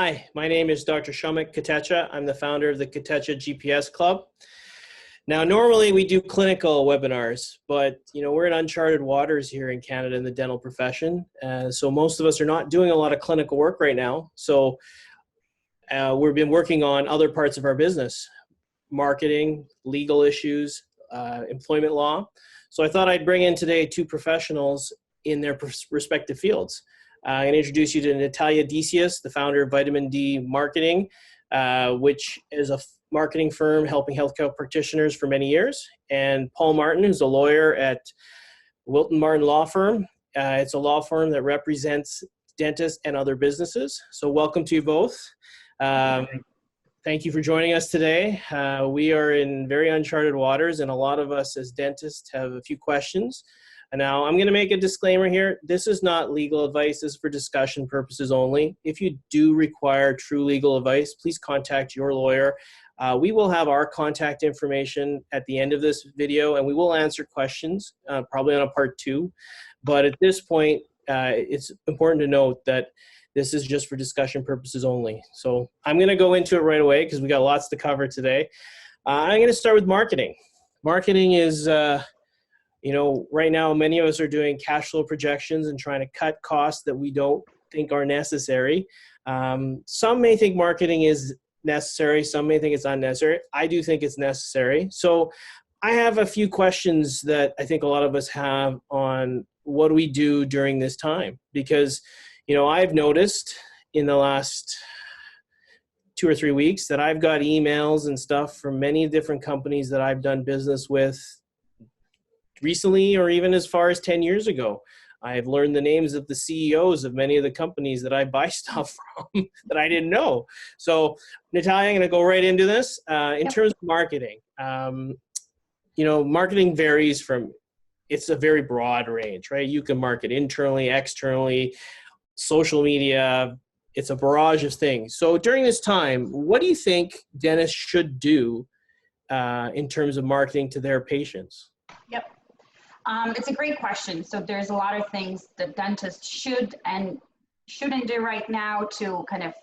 Hi, my name is Dr. Shammick Kotecha. I'm the founder of the Kotecha GPS Club. Now, normally we do clinical webinars, but we're in uncharted waters here in Canada in the dental profession. So most of us are not doing a lot of clinical work right now. So we've been working on other parts of our business, marketing, legal issues, employment law. So I thought I'd bring in today two professionals in their respective fields. I'm going to introduce you to Natalia Decius, the founder of Vitamin D Marketing, which is a marketing firm helping healthcare practitioners for many years, and Paul Martin, who's a lawyer at Wilton Martin Law Firm. It's a law firm that represents dentists and other businesses. So welcome to you both. Thank you for joining us today. We are in very uncharted waters, and a lot of us as dentists have a few questions. And now I'm going to make a disclaimer here. This is not legal advice. This is for discussion purposes only. If you do require true legal advice, please contact your lawyer. We will have our contact information at the end of this video, and we will answer questions, probably on a part 2. But at this point, it's important to note that this is just for discussion purposes only. So I'm going to go into it right away because we got lots to cover today. I'm going to start with marketing. Marketing is... right now, many of us are doing cash flow projections and trying to cut costs that we don't think are necessary. Some may think marketing is necessary. Some may think it's unnecessary. I do think it's necessary. So I have a few questions that I think a lot of us have on what do we do during this time? Because, I've noticed in the last 2 or 3 weeks that I've got emails and stuff from many different companies that I've done business with recently, or even as far as 10 years ago. I've learned the names of the CEOs of many of the companies that I buy stuff from that I didn't know. So, Natalia, I'm going to go right into this. In terms of marketing, marketing varies from, it's a very broad range, right? You can market internally, externally, social media. It's a barrage of things. So during this time, what do you think dentists should do in terms of marketing to their patients? Yep. It's a great question. So there's a lot of things that dentists should and shouldn't do right now to kind of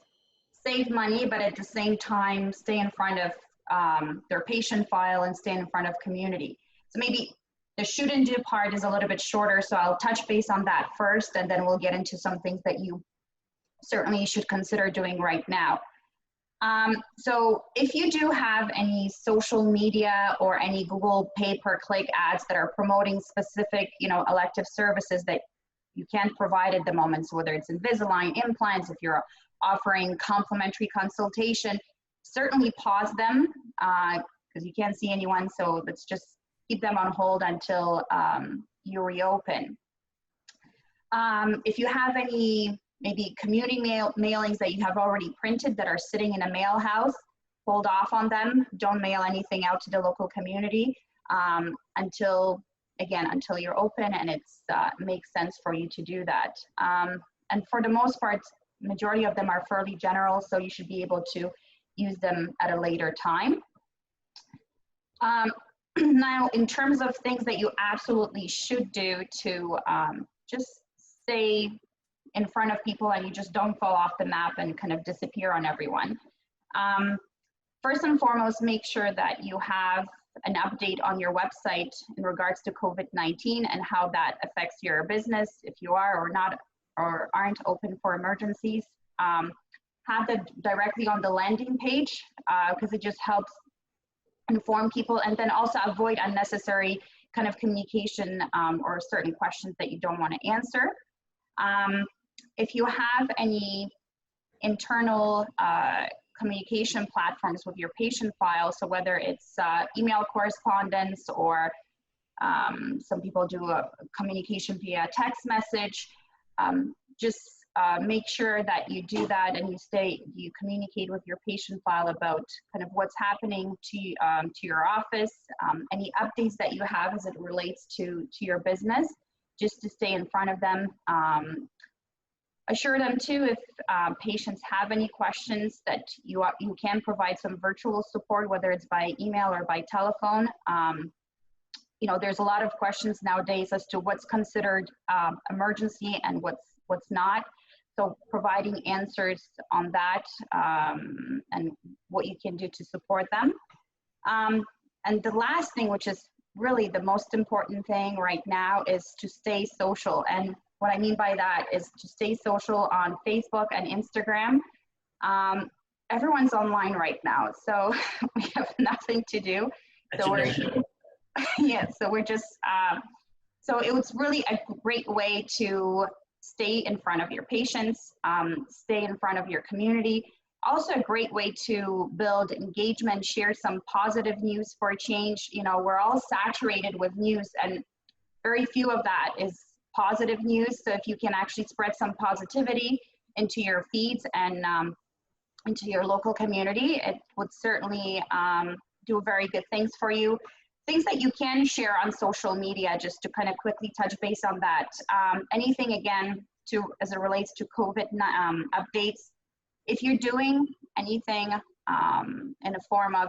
save money, but at the same time, stay in front of their patient file and stay in front of community. So maybe the shouldn't do part is a little bit shorter. So I'll touch base on that first, and then we'll get into some things that you certainly should consider doing right now. So if you do have any social media or any Google pay-per-click ads that are promoting specific, elective services that you can't provide at the moment, so whether it's Invisalign, implants, if you're offering complimentary consultation, certainly pause them because you can't see anyone. So let's just keep them on hold until you reopen. If you have any maybe community mailings that you have already printed that are sitting in a mail house, hold off on them. Don't mail anything out to the local community until you're open and it's makes sense for you to do that. And for the most part, majority of them are fairly general, so you should be able to use them at a later time. Now, in terms of things that you absolutely should do to just stay in front of people and you just don't fall off the map and kind of disappear on everyone. First and foremost, make sure that you have an update on your website in regards to COVID-19 and how that affects your business, if you are or not, or aren't open for emergencies. Have that directly on the landing page because it just helps inform people, and then also avoid unnecessary kind of communication or certain questions that you don't want to answer. If you have any internal communication platforms with your patient file, so whether it's email correspondence or some people do a communication via text message, just make sure that you do that and you communicate with your patient file about kind of what's happening to your office, any updates that you have as it relates to your business, just to stay in front of them. Assure them too if patients have any questions that you can provide some virtual support, whether it's by email or by telephone. There's a lot of questions nowadays as to what's considered emergency and what's not. So providing answers on that and what you can do to support them. And the last thing, which is really the most important thing right now, is to stay social. And what I mean by that is to stay social on Facebook and Instagram. Everyone's online right now, so we have nothing to do. So we're, yeah, so we're just, so it was really a great way to stay in front of your patients, stay in front of your community. Also a great way to build engagement, share some positive news for a change. You know, we're all saturated with news and very few of that is positive news. So if you can actually spread some positivity into your feeds and into your local community, it would certainly do very good things for you. Things that you can share on social media, just to kind of quickly touch base on that. Anything, again, as it relates to COVID updates, if you're doing anything in a form of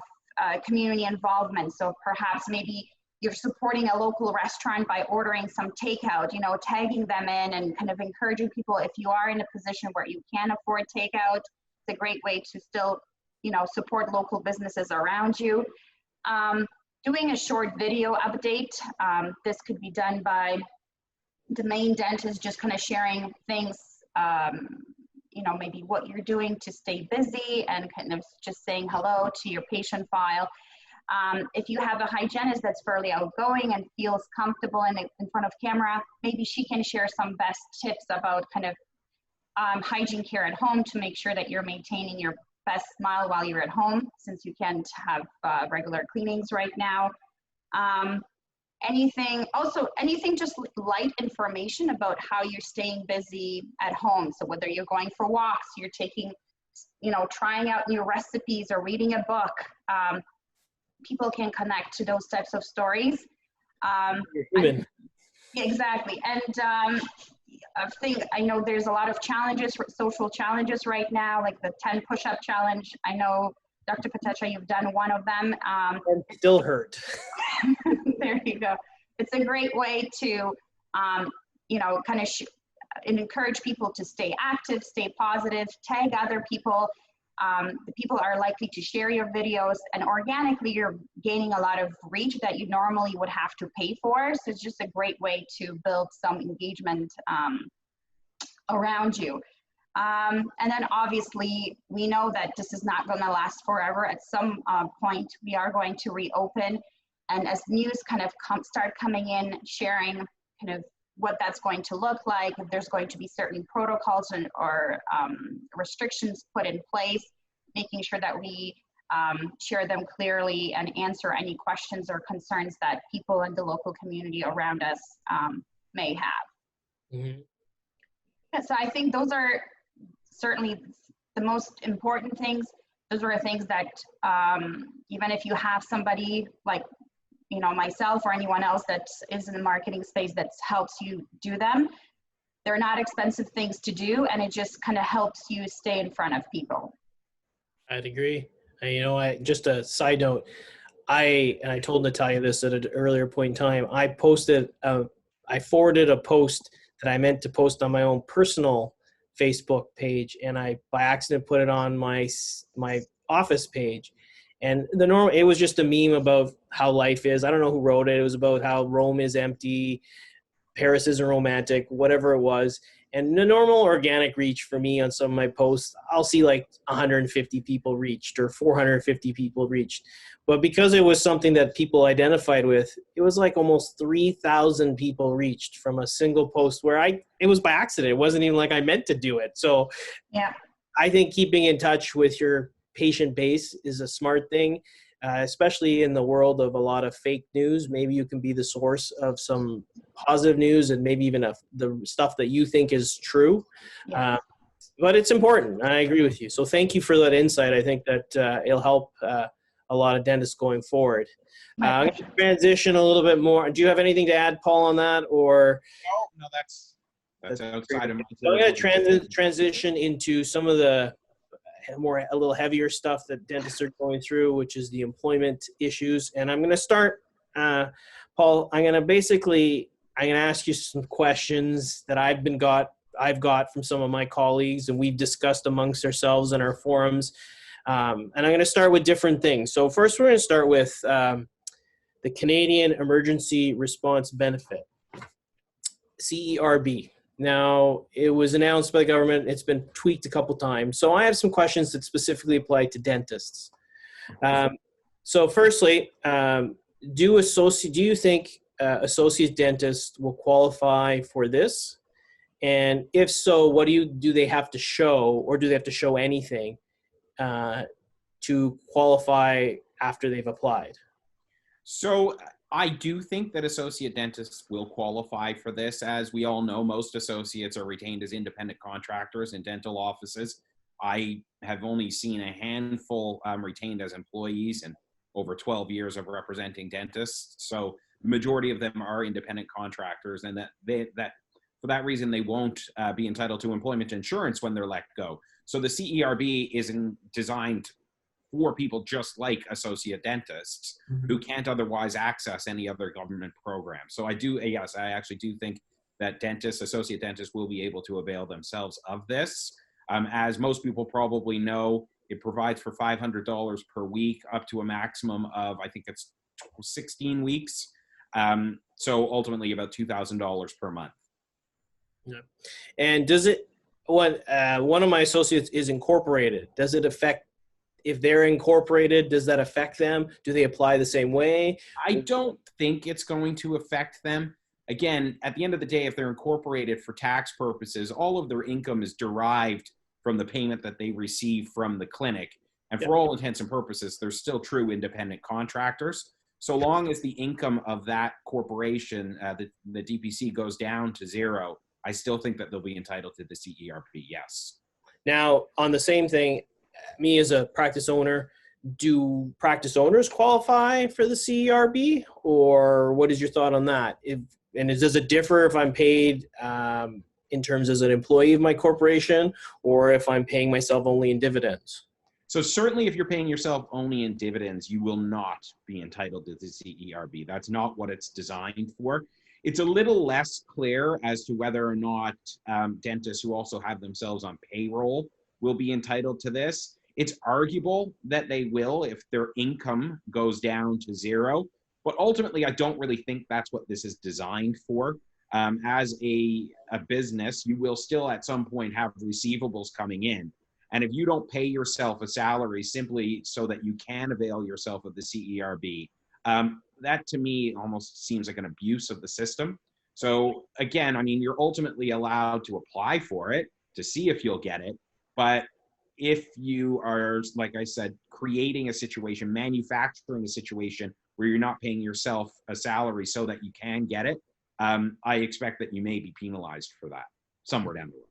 community involvement, so perhaps maybe you're supporting a local restaurant by ordering some takeout, you know, tagging them in and kind of encouraging people, if you are in a position where you can afford takeout, it's a great way to still, you know, support local businesses around you. Doing a short video update. This could be done by the main dentist, just kind of sharing things, you know, maybe what you're doing to stay busy and kind of just saying hello to your patient file. If you have a hygienist that's fairly outgoing and feels comfortable in front of camera, maybe she can share some best tips about kind of hygiene care at home to make sure that you're maintaining your best smile while you're at home, since you can't have regular cleanings right now. Anything just light information about how you're staying busy at home. So whether you're going for walks, you're taking, you know, trying out new recipes or reading a book, people can connect to those types of stories. Human. Exactly. And I know there's a lot of challenges, social challenges right now, like the 10 push-up challenge. I know, Dr. Kotecha, you've done one of them. And still hurt. There you go. It's a great way to, you know, kind of encourage people to stay active, stay positive, tag other people. The people are likely to share your videos, and organically you're gaining a lot of reach that you normally would have to pay for. So it's just a great way to build some engagement around you. And then obviously we know that this is not going to last forever. At some point we are going to reopen, and as news kind of start coming in, sharing kind of what that's going to look like, if there's going to be certain protocols or restrictions put in place, making sure that we share them clearly and answer any questions or concerns that people in the local community around us may have. Mm-hmm. Yeah, so I think those are certainly the most important things. Those are the things that even if you have somebody like, you know, myself or anyone else that is in the marketing space that helps you do them, they're not expensive things to do, and it just kind of helps you stay in front of people. I'd agree. And, you know, just a side note, I told Natalia this at an earlier point in time, I forwarded a post that I meant to post on my own personal Facebook page, and I by accident put it on my office page. And it was just a meme about how life is. I don't know who wrote it. It was about how Rome is empty, Paris isn't romantic, whatever it was. And the normal organic reach for me on some of my posts, I'll see like 150 people reached or 450 people reached. But because it was something that people identified with, it was like almost 3,000 people reached from a single post where it was by accident. It wasn't even like I meant to do it. So yeah, I think keeping in touch with your patient base is a smart thing, especially in the world of a lot of fake news. Maybe you can be the source of some positive news and maybe even the stuff that you think is true. Yeah. But it's important. I agree with you. So thank you for that insight. I think that it'll help a lot of dentists going forward. I'm going to transition a little bit more. Do you have anything to add, Paul, on that? Or no, that's outside of my. So I'm going to transition into some of the a little heavier stuff that dentists are going through, which is the employment issues. And I'm going to start, Paul, I'm going to ask you some questions that I've been got I've got from some of my colleagues, and we've discussed amongst ourselves in our forums. And I'm going to start with different things. So first, we're going to start with the Canadian Emergency Response Benefit, CERB. Now, it was announced by the government. It's been tweaked a couple times. So I have some questions that specifically apply to dentists. So firstly, do you think associate dentists will qualify for this? And if so, what do they have to show, or do they have to show anything to qualify after they've applied? So I do think that associate dentists will qualify for this. As we all know, most associates are retained as independent contractors in dental offices. I have only seen a handful retained as employees in over 12 years of representing dentists. So the majority of them are independent contractors, and that for that reason, they won't be entitled to employment insurance when they're let go. So the CERB is designed for people just like associate dentists who can't otherwise access any other government program. So I actually do think that associate dentists will be able to avail themselves of this. As most people probably know, it provides for $500 per week up to a maximum of, I think it's 16 weeks. So ultimately about $2,000 per month. Yeah. And does it, one of my associates is incorporated. Does it affect, if they're incorporated, does that affect them? Do they apply the same way? I don't think it's going to affect them. Again, at the end of the day, if they're incorporated for tax purposes, all of their income is derived from the payment that they receive from the clinic. And for all intents and purposes, they're still true independent contractors. So long as the income of that corporation, the DPC, goes down to zero, I still think that they'll be entitled to the CERB, yes. Now, on the same thing, me as a practice owner, do practice owners qualify for the CERB, or what is your thought on that? Does it differ if I'm paid in terms as an employee of my corporation, or if I'm paying myself only in dividends? So certainly if you're paying yourself only in dividends, you will not be entitled to the CERB. That's not what it's designed for. It's a little less clear as to whether or not dentists who also have themselves on payroll will be entitled to this. It's arguable that they will if their income goes down to zero, but ultimately I don't really think that's what this is designed for. As a business, you will still at some point have receivables coming in. And if you don't pay yourself a salary simply so that you can avail yourself of the CERB, that to me almost seems like an abuse of the system. So again, I mean, you're ultimately allowed to apply for it to see if you'll get it. But if you are, like I said, creating a situation, manufacturing a situation where you're not paying yourself a salary so that you can get it, I expect that you may be penalized for that somewhere down the road.